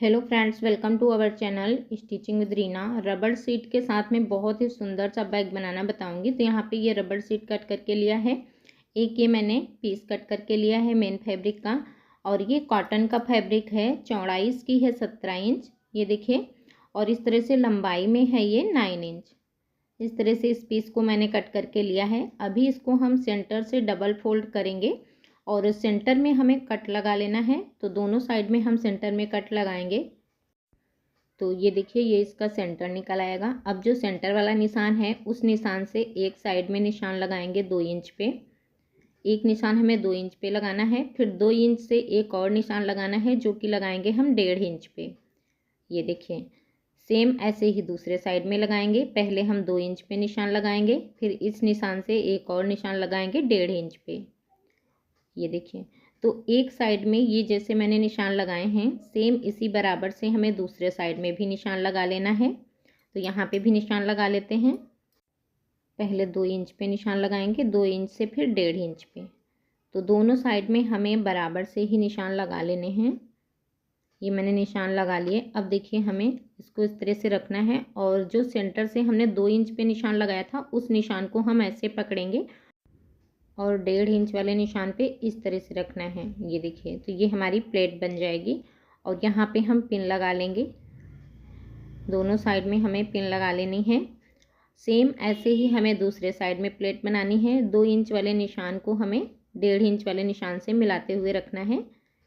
Hello friends, welcome to our channel stitching with Reena. रबड़ sheet के साथ में बहुत ही सुंदर सा बैग बनाना बताऊंगी। तो यहाँ पे ये रबड़ सीट कट करके लिया है। एक ये मैंने पीस कट करके लिया है मेन फैब्रिक का, और ये कॉटन का फैब्रिक है। चौड़ाई इसकी है 17 इंच, ये देखिए। और इस तरह से लंबाई में है ये 9 इंच। इस तरह से इस पीस को मैंने कट करके लिया है। अभी इसको हम सेंटर से डबल फोल्ड करेंगे और सेंटर में हमें कट लगा लेना है। तो दोनों साइड में हम सेंटर में कट लगाएंगे। तो ये देखिए, ये इसका सेंटर निकल आएगा। अब जो सेंटर वाला निशान है उस निशान से एक साइड में निशान लगाएंगे 2 इंच पे। एक निशान हमें 2 इंच पे लगाना है, फिर 2 इंच से एक और निशान लगाना है जो कि लगाएंगे हम 1.5 इंच पे। ये देखिए, सेम ऐसे ही दूसरे साइड में लगाएंगे। पहले हम 2 इंच पे निशान लगाएंगे, फिर इस निशान से एक और निशान लगाएंगे 1.5 इंच पे। ये देखिए, तो एक साइड में ये जैसे मैंने निशान लगाए हैं, सेम इसी बराबर से हमें दूसरे साइड में भी निशान लगा लेना है। तो यहाँ पे भी निशान लगा लेते हैं। पहले 2 इंच पे निशान लगाएंगे, 2 इंच से फिर 1.5 इंच पे। तो दोनों साइड में हमें बराबर से ही निशान लगा लेने हैं। ये मैंने निशान लगा लिए। अब देखिए, हमें इसको इस तरह से रखना है, और जो सेंटर से हमने 2 इंच पे निशान लगाया था उस निशान को हम ऐसे पकड़ेंगे और 1.5 इंच वाले निशान पे इस तरह से रखना है। ये देखिए, तो ये हमारी प्लेट बन जाएगी। और यहाँ पे हम पिन लगा लेंगे। दोनों साइड में हमें पिन लगा लेनी है। सेम ऐसे ही हमें दूसरे साइड में प्लेट बनानी है। 2 इंच वाले निशान को हमें 1.5 इंच वाले निशान से मिलाते हुए रखना है,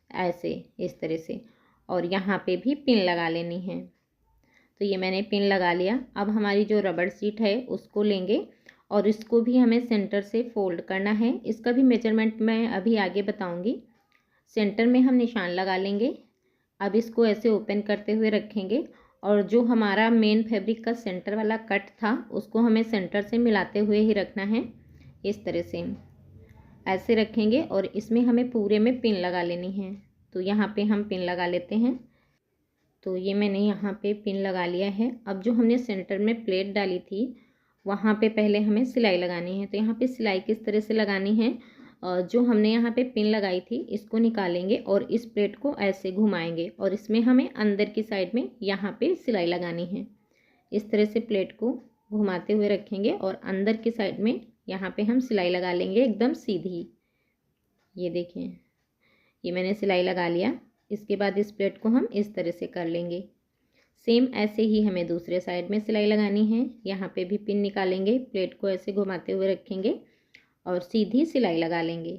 ऐसे इस तरह से। और यहाँ पे भी पिन लगा लेनी है। तो ये मैंने पिन लगा लिया। अब हमारी जो रबड़ सीट है उसको लेंगे और इसको भी हमें सेंटर से फोल्ड करना है। इसका भी मेजरमेंट मैं अभी आगे बताऊंगी। सेंटर में हम निशान लगा लेंगे। अब इसको ऐसे ओपन करते हुए रखेंगे, और जो हमारा मेन फैब्रिक का सेंटर वाला कट था उसको हमें सेंटर से मिलाते हुए ही रखना है। इस तरह से ऐसे रखेंगे और इसमें हमें पूरे में पिन लगा लेनी है। तो यहाँ पे हम पिन लगा लेते हैं। तो ये मैंने यहाँ पे पिन लगा लिया है। अब जो हमने सेंटर में प्लेट डाली थी वहाँ पे पहले हमें सिलाई लगानी है। तो यहाँ पे सिलाई किस तरह से लगानी है, जो हमने यहाँ पे पिन लगाई थी इसको निकालेंगे और इस प्लेट को ऐसे घुमाएंगे, और इसमें हमें अंदर की साइड में यहाँ पे सिलाई लगानी है। इस तरह से प्लेट को घुमाते हुए रखेंगे और अंदर की साइड में यहाँ पे हम सिलाई लगा लेंगे एकदम सीधी। ये देखिए, ये मैंने सिलाई लगा लिया। इसके बाद इस प्लेट को हम इस तरह से कर लेंगे। सेम ऐसे ही हमें दूसरे साइड में सिलाई लगानी है। यहाँ पे भी पिन निकालेंगे, प्लेट को ऐसे घुमाते हुए रखेंगे और सीधी सिलाई लगा लेंगे।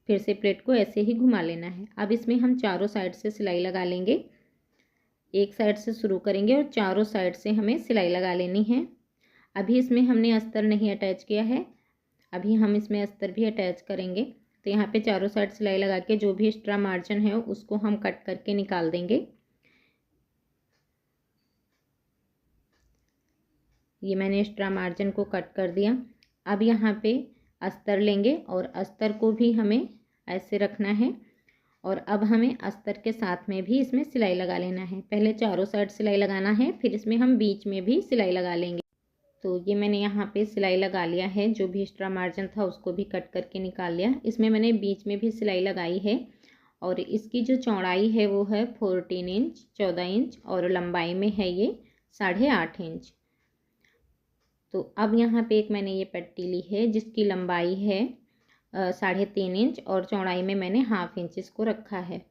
फिर से प्लेट को ऐसे ही घुमा लेना है। अब इसमें हम चारों साइड से सिलाई लगा लेंगे। एक साइड से शुरू करेंगे और चारों साइड से हमें सिलाई लगा लेनी है। अभी इसमें हमने अस्तर नहीं अटैच किया है, अभी हम इसमें अस्तर भी अटैच करेंगे। तो यहाँ पे चारों साइड सिलाई लगा के जो भी एक्स्ट्रा मार्जिन है उसको हम कट करके निकाल देंगे। ये मैंने एक्स्ट्रा मार्जिन को कट कर दिया। अब यहाँ पे अस्तर लेंगे और अस्तर को भी हमें ऐसे रखना है, और अब हमें अस्तर के साथ में भी इसमें सिलाई लगा लेना है। पहले चारों साइड सिलाई लगाना है, फिर इसमें हम बीच में भी सिलाई लगा लेंगे। तो ये मैंने यहाँ पे सिलाई लगा लिया है। जो भी एक्स्ट्रा मार्जिन था उसको भी कट करके निकाल लिया। इसमें मैंने बीच में भी सिलाई लगाई है, और इसकी जो चौड़ाई है वो है 14 इंच 14 इंच, और लंबाई में है ये 8.5 इंच। तो अब यहाँ पे एक मैंने ये पट्टी ली है जिसकी लंबाई है 3.5 इंच, और चौड़ाई में मैंने 1/2 इंच इसको रखा है।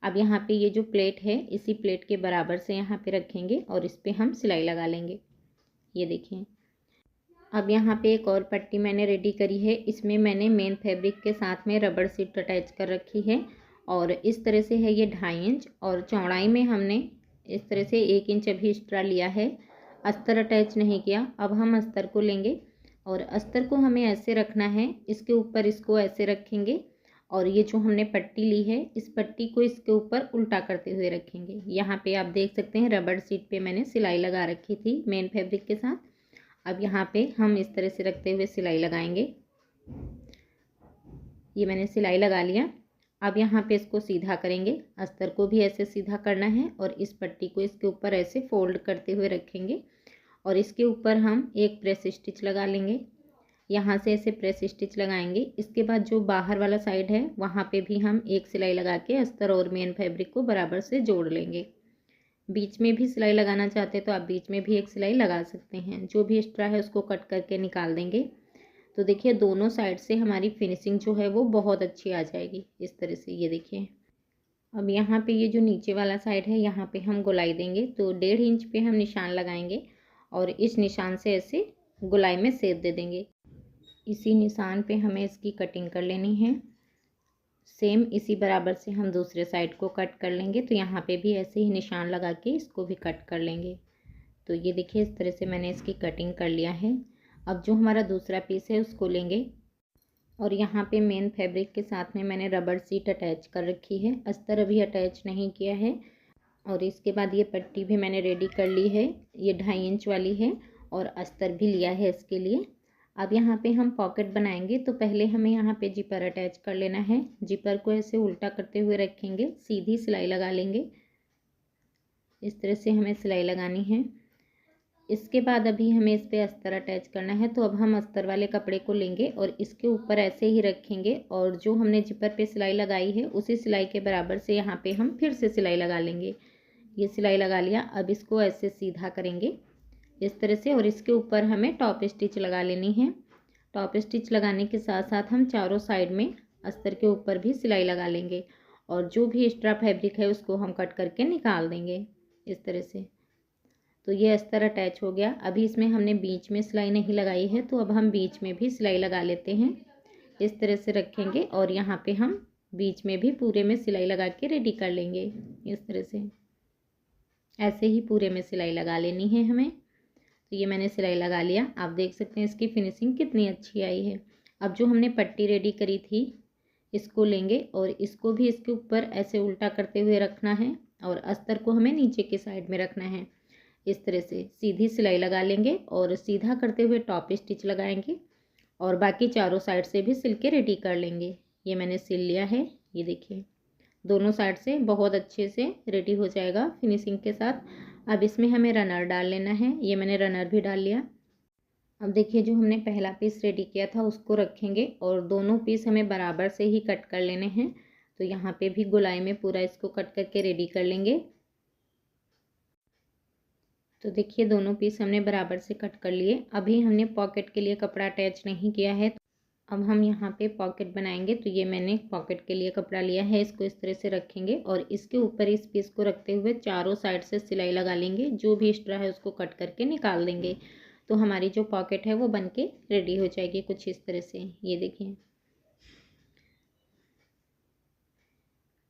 अब यहाँ पे ये जो प्लेट है इसी प्लेट के बराबर से यहाँ पे रखेंगे और इस पर हम सिलाई लगा लेंगे। ये देखिए, अब यहाँ पे एक और पट्टी मैंने रेडी करी है। इसमें मैंने मेन फैब्रिक के साथ में रबड़ सीट अटैच कर रखी है, और इस तरह से है ये 2.5 इंच, और चौड़ाई में हमने इस तरह से 1 इंच अभी एक्स्ट्रा लिया है। अस्तर अटैच नहीं किया। अब हम अस्तर को लेंगे और अस्तर को हमें ऐसे रखना है, इसके ऊपर इसको ऐसे रखेंगे, और ये जो हमने पट्टी ली है इस पट्टी को इसके ऊपर उल्टा करते हुए रखेंगे। यहाँ पे आप देख सकते हैं रबड़ सीट पे मैंने सिलाई लगा रखी थी मेन फैब्रिक के साथ। अब यहाँ पे हम इस तरह से रखते हुए सिलाई लगाएंगे। ये मैंने सिलाई लगा लिया। अब यहाँ पे इसको सीधा करेंगे, अस्तर को भी ऐसे सीधा करना है, और इस पट्टी को इसके ऊपर ऐसे फोल्ड करते हुए रखेंगे, और इसके ऊपर हम एक प्रेस स्टिच लगा लेंगे। यहाँ से ऐसे प्रेस स्टिच लगाएंगे। इसके बाद जो बाहर वाला साइड है वहाँ पे भी हम एक सिलाई लगा के अस्तर और मेन फैब्रिक को बराबर से जोड़ लेंगे। बीच में भी सिलाई लगाना चाहते हैं तो आप बीच में भी एक सिलाई लगा सकते हैं। जो भी एक्स्ट्रा है उसको कट करके निकाल देंगे। तो देखिए दोनों साइड से हमारी फिनिशिंग जो है वो बहुत अच्छी आ जाएगी इस तरह से। ये देखिए अब यहाँ पे ये जो नीचे वाला साइड है यहाँ पे हम गोलाई देंगे। तो 1.5 इंच पे हम निशान लगाएंगे और इस निशान से ऐसे गोलाई में सेध दे देंगे। इसी निशान पे हमें इसकी कटिंग कर लेनी है। सेम इसी बराबर से हम दूसरे साइड को कट कर लेंगे। तो यहाँ पे भी ऐसे ही निशान लगा के इसको भी कट कर लेंगे। तो ये देखिए इस तरह से मैंने इसकी कटिंग कर लिया है। अब जो हमारा दूसरा पीस है उसको लेंगे और यहाँ पे मेन फैब्रिक के साथ में मैंने रबड़ सीट अटैच कर रखी है। अस्तर अभी अटैच नहीं किया है। और इसके बाद ये पट्टी भी मैंने रेडी कर ली है। ये 2.5 इंच वाली है और अस्तर भी लिया है इसके लिए। अब यहाँ पे हम पॉकेट बनाएंगे। तो पहले हमें यहाँ पे जिपर अटैच कर लेना है। जिपर को ऐसे उल्टा करते हुए रखेंगे, सीधी सिलाई लगा लेंगे। इस तरह से हमें सिलाई लगानी है। इसके बाद अभी हमें इस पे अस्तर अटैच करना है। तो अब हम अस्तर वाले कपड़े को लेंगे और इसके ऊपर ऐसे ही रखेंगे और जो हमने जिपर पे सिलाई लगाई है उसी सिलाई के बराबर से यहाँ पे हम फिर से सिलाई लगा लेंगे। ये सिलाई लगा लिया। अब इसको ऐसे सीधा करेंगे इस तरह से और इसके ऊपर हमें टॉप स्टिच लगा लेनी है। टॉप स्टिच लगाने के साथ साथ हम चारों साइड में अस्तर के ऊपर भी सिलाई लगा लेंगे और जो भी एक्स्ट्रा फैब्रिक है उसको हम कट करके निकाल देंगे इस तरह से। तो ये अस्तर अटैच हो गया। अभी इसमें हमने बीच में सिलाई नहीं लगाई है तो अब हम बीच में भी सिलाई लगा लेते हैं। इस तरह से रखेंगे और यहाँ पे हम बीच में भी पूरे में सिलाई लगा के रेडी कर लेंगे इस तरह से। ऐसे ही पूरे में सिलाई लगा लेनी है हमें। तो ये मैंने सिलाई लगा लिया। आप देख सकते हैं इसकी फिनिशिंग कितनी अच्छी आई है। अब जो हमने पट्टी रेडी करी थी इसको लेंगे और इसको भी इसके ऊपर ऐसे उल्टा करते हुए रखना है और अस्तर को हमें नीचे की साइड में रखना है। इस तरह से सीधी सिलाई लगा लेंगे और सीधा करते हुए टॉप स्टिच लगाएंगे और बाकी चारों साइड से भी सिल के रेडी कर लेंगे। ये मैंने सिल लिया है। ये देखिए दोनों साइड से बहुत अच्छे से रेडी हो जाएगा फिनिशिंग के साथ। अब इसमें हमें रनर डाल लेना है। ये मैंने रनर भी डाल लिया। अब देखिए जो हमने पहला पीस रेडी किया था उसको रखेंगे और दोनों पीस हमें बराबर से ही कट कर लेने हैं। तो यहाँ पे भी गोलाई में पूरा इसको कट करके रेडी कर लेंगे। तो देखिए दोनों पीस हमने बराबर से कट कर लिए। अभी हमने पॉकेट के लिए कपड़ा अटैच नहीं किया है। अब हम यहाँ पे पॉकेट बनाएंगे। तो ये मैंने पॉकेट के लिए कपड़ा लिया है। इसको इस तरह से रखेंगे और इसके ऊपर इस पीस को रखते हुए चारों साइड से सिलाई लगा लेंगे। जो भी एक्स्ट्रा है उसको कट करके निकाल देंगे। तो हमारी जो पॉकेट है वो बन के रेडी हो जाएगी कुछ इस तरह से। ये देखिए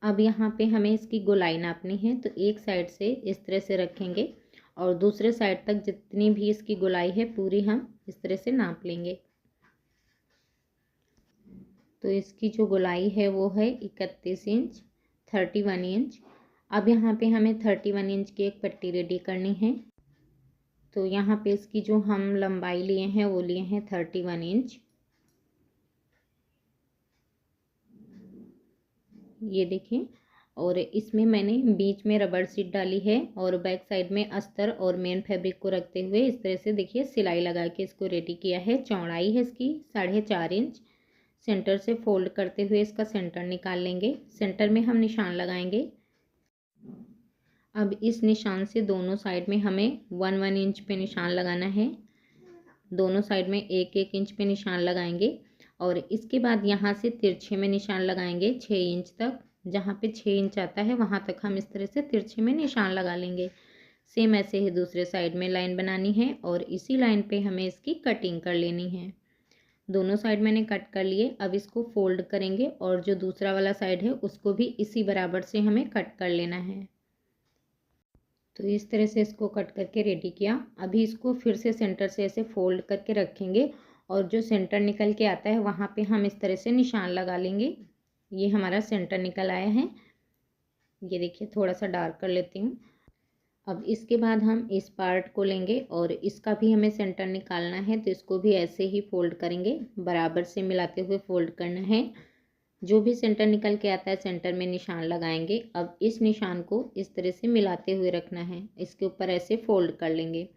अब यहाँ पे हमें इसकी गोलाई नापनी है। तो एक साइड से इस तरह से रखेंगे और दूसरे साइड तक जितनी भी इसकी गोलाई है पूरी हम इस तरह से नाप लेंगे। तो इसकी जो गोलाई है वो है 31 इंच 31 इंच। अब यहाँ पे हमें 31 इंच की एक पट्टी रेडी करनी है। तो यहाँ पे इसकी जो हम लंबाई लिए हैं वो लिए हैं 31 इंच। ये देखें और इसमें मैंने बीच में रबड़ सीट डाली है और बैक साइड में अस्तर और मेन फैब्रिक को रखते हुए इस तरह से देखिए सिलाई लगा के इसको रेडी किया है। चौड़ाई है इसकी 4.5 इंच। सेंटर से फोल्ड करते हुए इसका सेंटर निकाल लेंगे। सेंटर में हम निशान लगाएंगे। अब इस निशान से दोनों साइड में हमें 1-1 इंच पे निशान लगाना है। दोनों साइड में 1-1 इंच पे निशान लगाएंगे और इसके बाद यहाँ से तिरछे में निशान लगाएंगे 6 इंच तक। जहाँ पे 6 इंच आता है वहाँ तक हम इस तरह से तिरछे में निशान लगा लेंगे। सेम ऐसे ही दूसरे साइड में लाइन बनानी है और इसी लाइन पे हमें इसकी कटिंग कर लेनी है। दोनों साइड मैंने कट कर लिए। अब इसको फोल्ड करेंगे और जो दूसरा वाला साइड है उसको भी इसी बराबर से हमें कट कर लेना है। तो इस तरह से इसको कट करके रेडी किया। अभी इसको फिर से सेंटर से ऐसे फोल्ड करके रखेंगे और जो सेंटर निकल के आता है वहाँ पे हम इस तरह से निशान लगा लेंगे। ये हमारा सेंटर निकल आया है। ये देखिए थोड़ा सा डार्क कर लेती हूँ। अब इसके बाद हम इस पार्ट को लेंगे और इसका भी हमें सेंटर निकालना है। तो इसको भी ऐसे ही फोल्ड करेंगे, बराबर से मिलाते हुए फोल्ड करना है। जो भी सेंटर निकल के आता है सेंटर में निशान लगाएंगे। अब इस निशान को इस तरह से मिलाते हुए रखना है। इसके ऊपर ऐसे फोल्ड कर लेंगे।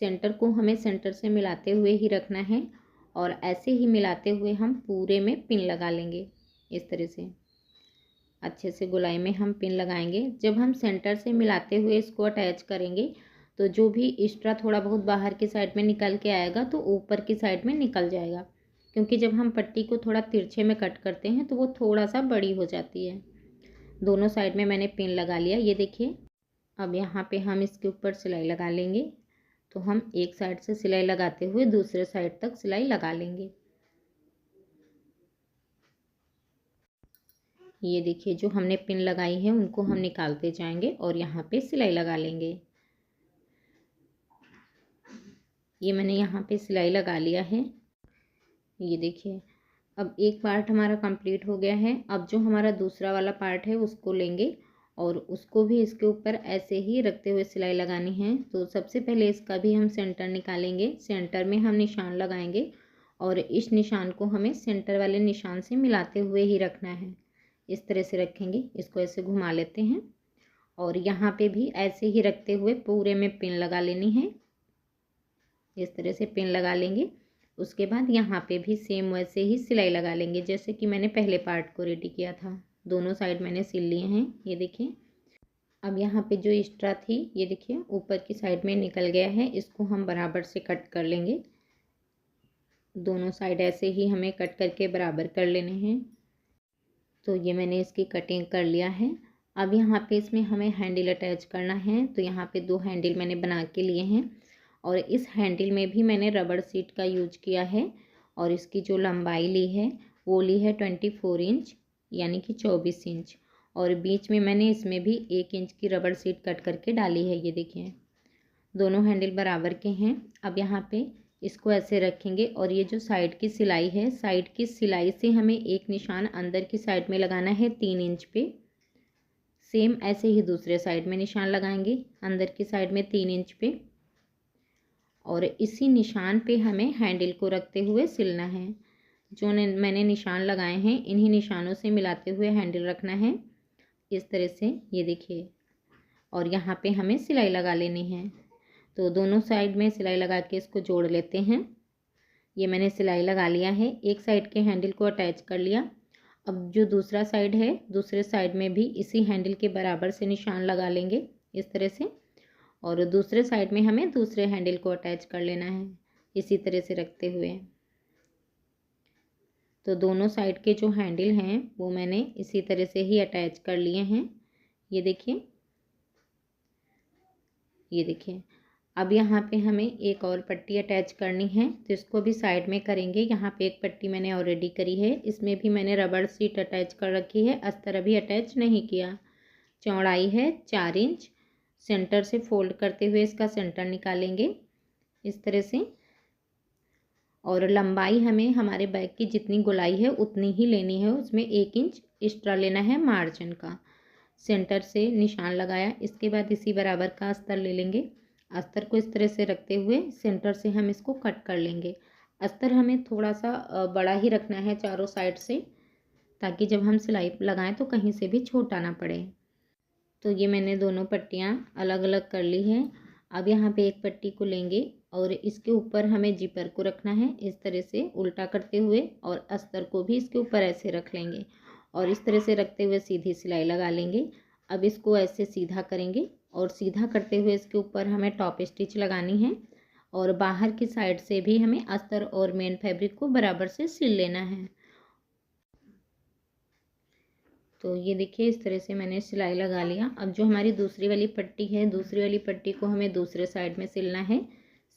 सेंटर को हमें सेंटर से मिलाते हुए ही रखना है और ऐसे ही मिलाते हुए हम पूरे में पिन लगा लेंगे। इस तरह से अच्छे से गोलाई में हम पिन लगाएंगे। जब हम सेंटर से मिलाते हुए इसको अटैच करेंगे तो जो भी एक्स्ट्रा थोड़ा बहुत बाहर की साइड में निकल के आएगा तो ऊपर की साइड में निकल जाएगा, क्योंकि जब हम पट्टी को थोड़ा तिरछे में कट करते हैं तो वो थोड़ा सा बड़ी हो जाती है। दोनों साइड में मैंने पिन लगा लिया, ये देखिए। अब यहाँ पे हम इसके ऊपर सिलाई लगा लेंगे। तो हम एक साइड से सिलाई लगाते हुए दूसरे साइड तक सिलाई लगा लेंगे। ये देखिए, जो हमने पिन लगाई है उनको हम निकालते जाएंगे और यहाँ पे सिलाई लगा लेंगे। ये मैंने यहाँ पे सिलाई लगा लिया है। ये देखिए, अब एक पार्ट हमारा कंप्लीट हो गया है। अब जो हमारा दूसरा वाला पार्ट है उसको लेंगे और उसको भी इसके ऊपर ऐसे ही रखते हुए सिलाई लगानी है। तो सबसे पहले इसका भी हम सेंटर निकालेंगे। सेंटर में हम निशान लगाएंगे और इस निशान को हमें सेंटर वाले निशान से मिलाते हुए ही रखना है। इस तरह से रखेंगे, इसको ऐसे घुमा लेते हैं और यहाँ पे भी ऐसे ही रखते हुए पूरे में पिन लगा लेनी है। इस तरह से पिन लगा लेंगे। उसके बाद यहाँ पे भी सेम वैसे ही सिलाई लगा लेंगे जैसे कि मैंने पहले पार्ट को रेडी किया था। दोनों साइड मैंने सिल लिए हैं, ये देखिए। अब यहाँ पे जो एक्स्ट्रा थी, ये देखिए ऊपर की साइड में निकल गया है, इसको हम बराबर से कट कर लेंगे। दोनों साइड ऐसे ही हमें कट करके बराबर कर लेने हैं। तो ये मैंने इसकी कटिंग कर लिया है। अब यहाँ पे इसमें हमें हैंडल अटैच करना है। तो यहाँ पे 2 हैंडल मैंने बना के लिए हैं और इस हैंडल में भी मैंने रबड़ सीट का यूज किया है और इसकी जो लंबाई ली है वो ली है 24 इंच, यानी कि 24 इंच। और बीच में मैंने इसमें भी 1 इंच की रबड़ सीट कट करके डाली है। ये देखिए, दोनों हैंडल बराबर के हैं। अब यहाँ पे इसको ऐसे रखेंगे और ये जो साइड की सिलाई है, साइड की सिलाई से हमें एक निशान अंदर की साइड में लगाना है 3 इंच पे। सेम ऐसे ही दूसरे साइड में निशान लगाएंगे अंदर की साइड में 3 इंच पे और इसी निशान पे हमें हैंडल को रखते हुए सिलना है। जो मैंने निशान लगाए हैं इन्हीं निशानों से मिलाते हुए हैंडल रखना है, इस तरह से। ये देखिए, और यहाँ पे हमें सिलाई लगा लेनी है। तो दोनों साइड में सिलाई लगा के इसको जोड़ लेते हैं। ये मैंने सिलाई लगा लिया है, एक साइड के हैंडल को अटैच कर लिया। अब जो दूसरा साइड है, दूसरे साइड में भी इसी हैंडल के बराबर से निशान लगा लेंगे इस तरह से और दूसरे साइड में हमें दूसरे हैंडल को अटैच कर लेना है इसी तरह से रखते हुए। तो दोनों साइड के जो हैंडल हैं वो मैंने इसी तरह से ही अटैच कर लिए हैं। ये देखिए, ये देखिए। अब यहाँ पे हमें एक और पट्टी अटैच करनी है, तो इसको भी साइड में करेंगे। यहाँ पे एक पट्टी मैंने ऑलरेडी करी है, इसमें भी मैंने रबड़ सीट अटैच कर रखी है, अस्तर अभी अटैच नहीं किया। चौड़ाई है 4 इंच। सेंटर से फोल्ड करते हुए इसका सेंटर निकालेंगे इस तरह से और लंबाई हमें हमारे बैग की जितनी गोलाई है उतनी ही लेनी है, उसमें 1 इंच एक्स्ट्रा लेना है मार्जिन का। सेंटर से निशान लगाया, इसके बाद इसी बराबर का अस्तर ले लेंगे। अस्तर को इस तरह से रखते हुए सेंटर से हम इसको कट कर लेंगे। अस्तर हमें थोड़ा सा बड़ा ही रखना है चारों साइड से, ताकि जब हम सिलाई लगाएं तो कहीं से भी छोटा ना पड़े। तो ये मैंने दोनों पट्टियाँ अलग अलग कर ली हैं। अब यहाँ पे एक पट्टी को लेंगे और इसके ऊपर हमें जिपर को रखना है इस तरह से उल्टा करते हुए और अस्तर को भी इसके ऊपर ऐसे रख लेंगे और इस तरह से रखते हुए सीधी सिलाई लगा लेंगे। अब इसको ऐसे सीधा करेंगे और सीधा करते हुए इसके ऊपर हमें टॉप स्टिच लगानी है और बाहर की साइड से भी हमें अस्तर और मेन फैब्रिक को बराबर से सिल लेना है। तो ये देखिए, इस तरह से मैंने सिलाई लगा लिया। अब जो हमारी दूसरी वाली पट्टी है, दूसरी वाली पट्टी को हमें दूसरे साइड में सिलना है।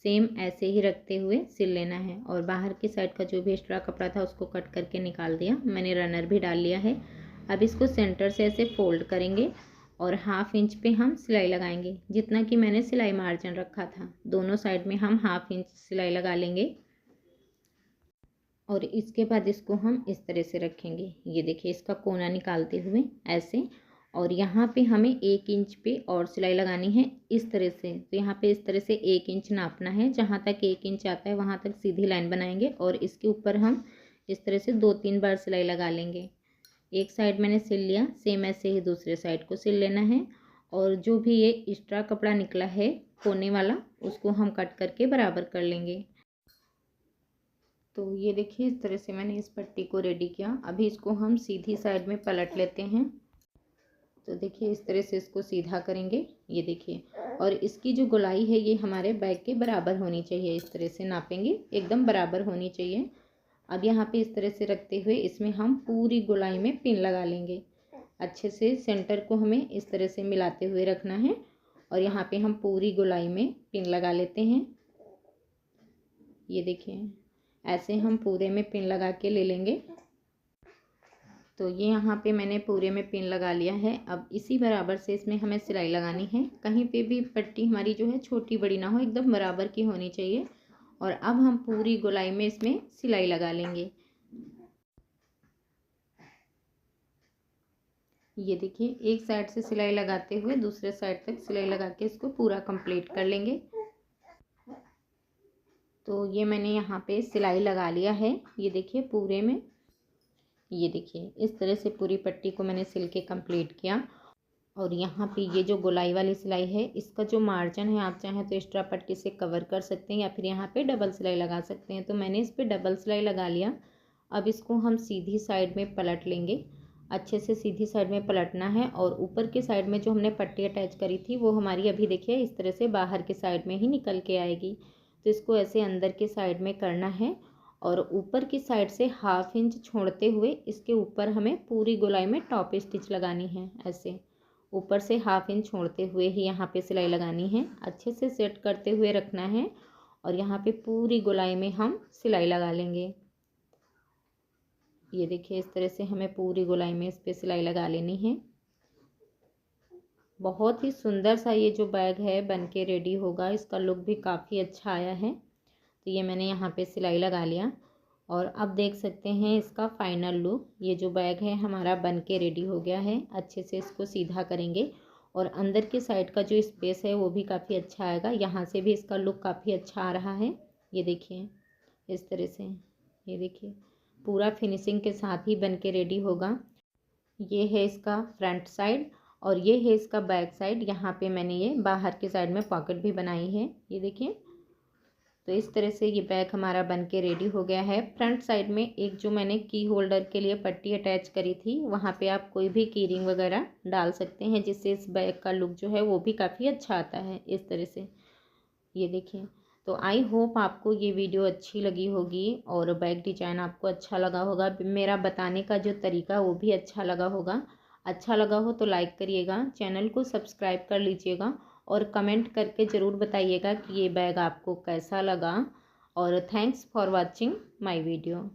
सेम ऐसे ही रखते हुए सिल लेना है और बाहर की साइड का जो भी एक्स्ट्रा कपड़ा था उसको कट करके निकाल दिया। मैंने रनर भी डाल लिया है। अब इसको सेंटर से ऐसे फोल्ड करेंगे और 1/2 इंच पे हम सिलाई लगाएंगे, जितना कि मैंने सिलाई मार्जिन रखा था। दोनों साइड में हम 1/2 इंच सिलाई लगा लेंगे और इसके बाद इसको हम इस तरह से रखेंगे। ये देखिए, इसका कोना निकालते हुए ऐसे और यहाँ पे हमें 1 इंच पे और सिलाई लगानी है इस तरह से। तो यहाँ पे इस तरह से 1 इंच नापना है, जहाँ तक 1 इंच आता है वहाँ तक सीधी लाइन बनाएंगे और इसके ऊपर हम इस तरह से 2-3 बार सिलाई लगा लेंगे। एक साइड मैंने सिल लिया, सेम ऐसे ही दूसरे साइड को सिल लेना है और जो भी ये एक्स्ट्रा कपड़ा निकला है कोने वाला उसको हम कट करके बराबर कर लेंगे। तो ये देखिए इस तरह से मैंने इस पट्टी को रेडी किया। अभी इसको हम सीधी साइड में पलट लेते हैं। तो देखिए इस तरह से इसको सीधा करेंगे, ये देखिए। और इसकी जो गोलाई है ये हमारे बैग के बराबर होनी चाहिए। इस तरह से नापेंगे, एकदम बराबर होनी चाहिए। अब यहाँ पे इस तरह से रखते हुए इसमें हम पूरी गोलाई में पिन लगा लेंगे। अच्छे से सेंटर को हमें इस तरह से मिलाते हुए रखना है और यहाँ पे हम पूरी गोलाई में पिन लगा लेते हैं। ये देखिए ऐसे हम पूरे में पिन लगा के ले लेंगे। तो ये यहाँ पे मैंने पूरे में पिन लगा लिया है। अब इसी बराबर से इसमें हमें सिलाई लगानी है। कहीं पे भी पट्टी हमारी जो है छोटी बड़ी ना हो, एकदम बराबर की होनी चाहिए। और अब हम पूरी गोलाई में इसमें सिलाई लगा लेंगे। ये देखिए एक साइड से सिलाई लगाते हुए दूसरे साइड तक सिलाई लगा के इसको पूरा कंप्लीट कर लेंगे। तो ये मैंने यहाँ पे सिलाई लगा लिया है, ये देखिए पूरे में। ये देखिए इस तरह से पूरी पट्टी को मैंने सिल के कंप्लीट किया। और यहाँ पे ये जो गोलाई वाली सिलाई है, इसका जो मार्जिन है आप चाहें तो एक्स्ट्रा पट्टी से कवर कर सकते हैं या फिर यहाँ पे डबल सिलाई लगा सकते हैं। तो मैंने इस पर डबल सिलाई लगा लिया। अब इसको हम सीधी साइड में पलट लेंगे। अच्छे से सीधी साइड में पलटना है। और ऊपर की साइड में जो हमने पट्टी अटैच करी थी वो हमारी अभी देखिए इस तरह से बाहर की साइड में ही निकल के आएगी। तो इसको ऐसे अंदर की साइड में करना है और ऊपर की साइड से 1/2 इंच छोड़ते हुए इसके ऊपर हमें पूरी गोलाई में टॉप स्टिच लगानी है। ऐसे ऊपर से 1/2 इंच छोड़ते हुए ही यहाँ पे सिलाई लगानी है। अच्छे से सेट करते हुए रखना है और यहाँ पे पूरी गोलाई में हम सिलाई लगा लेंगे। ये देखिए इस तरह से हमें पूरी गोलाई में इस पे सिलाई लगा लेनी है। बहुत ही सुंदर सा ये जो बैग है बन के रेडी होगा। इसका लुक भी काफ़ी अच्छा आया है। तो ये मैंने यहाँ पे सिलाई लगा लिया और अब देख सकते हैं इसका फाइनल लुक। ये जो बैग है हमारा बन के रेडी हो गया है। अच्छे से इसको सीधा करेंगे और अंदर की साइड का जो स्पेस है वो भी काफ़ी अच्छा आएगा। यहाँ से भी इसका लुक काफ़ी अच्छा आ रहा है। ये देखिए इस तरह से, ये देखिए पूरा फिनिशिंग के साथ ही बन के रेडी होगा। ये है इसका फ्रंट साइड और ये है इसका बैक साइड। यहाँ पे मैंने ये बाहर की साइड में पॉकेट भी बनाई है, ये देखिए। तो इस तरह से ये बैग हमारा बन के रेडी हो गया है। फ्रंट साइड में एक जो मैंने की होल्डर के लिए पट्टी अटैच करी थी, वहाँ पे आप कोई भी की रिंग वगैरह डाल सकते हैं, जिससे इस बैग का लुक जो है वो भी काफ़ी अच्छा आता है। इस तरह से ये देखिए। तो आई होप आपको ये वीडियो अच्छी लगी होगी और बैग डिजाइन आपको अच्छा लगा होगा। मेरा बताने का जो तरीका वो भी अच्छा लगा होगा। अच्छा लगा हो तो लाइक करिएगा, चैनल को सब्सक्राइब कर लीजिएगा और कमेंट करके ज़रूर बताइएगा कि ये बैग आपको कैसा लगा। और thanks for watching my video.